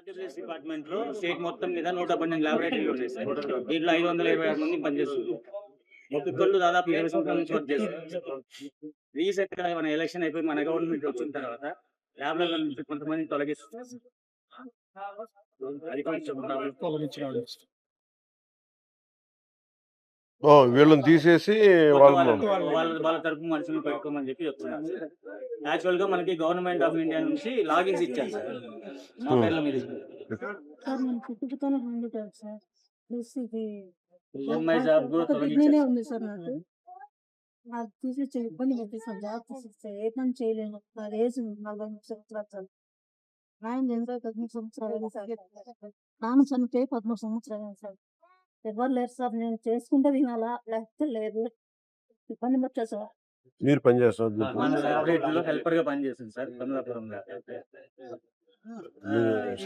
RWS డిపార్ట్మెంట్‌లో state మొత్తం మీద 118 ల్యాబొరేటరీలు ఉన్నాయి సార్. దీంట్లో 526 మంది పనిచేస్తున్నారు. ఒక్కొక్కళ్ళు దాదాపు 20 సంవత్సరాల నుంచి వర్క్ చేస్తున్నారు. రీసెంట్‌గా మన ఎలక్షన్ అయిపోయి మన గవర్నమెంట్ వచ్చిన తర్వాత ల్యాబ్‌లలో నుంచి కొంతమందిని తొలగిస్తున్నారు. అది కొంచెం ప్రాబ్లమ్. వీళ్ళని తీసేసి వాళ్ళని వాళ్ళ తరపు మనుషులను పెట్టుకోమని చెప్పి చెప్తున్నారు సార్. యాక్చువల్‌గా మనకి గవర్నమెంట్ ఆఫ్ ఇండియా నుంచి లాగిన్స్ ఇచ్చారు సార్. మా పేర్ల మీద సార్ నేను పుట్టుకతోనే హ్యాండిక్యాప్ సార్. ప్లస్ ఇది ఈఎంఐ జాబ్ కూడా ఒక కిడ్నీనే తొలగించారు. ఉంది సార్ నాకు. నాకు తీసేసి ఇబ్బంది పెట్టి సార్ జాబ్ తీసేస్తే ఏ పని చేయలేను. నా ఏజ్ 43 సంవత్సరాలు సార్. ఆయన చనిపోయి 13 సంవత్సరాలు సార్. నాన్న చనిపోయి 13 సంవత్సరాలు సార్. ఎవరు లేరు సార్. నేను చేసుకుంటే తినాలా లేకపోతే లేదు. ఇబ్బంది పెట్టా సార్. మీరు పని చేస్తారు మన ల్యాబొరేటరీలో హెల్పర్‌గా పనిచేస్తుంది సార్ కమలాపురంలో.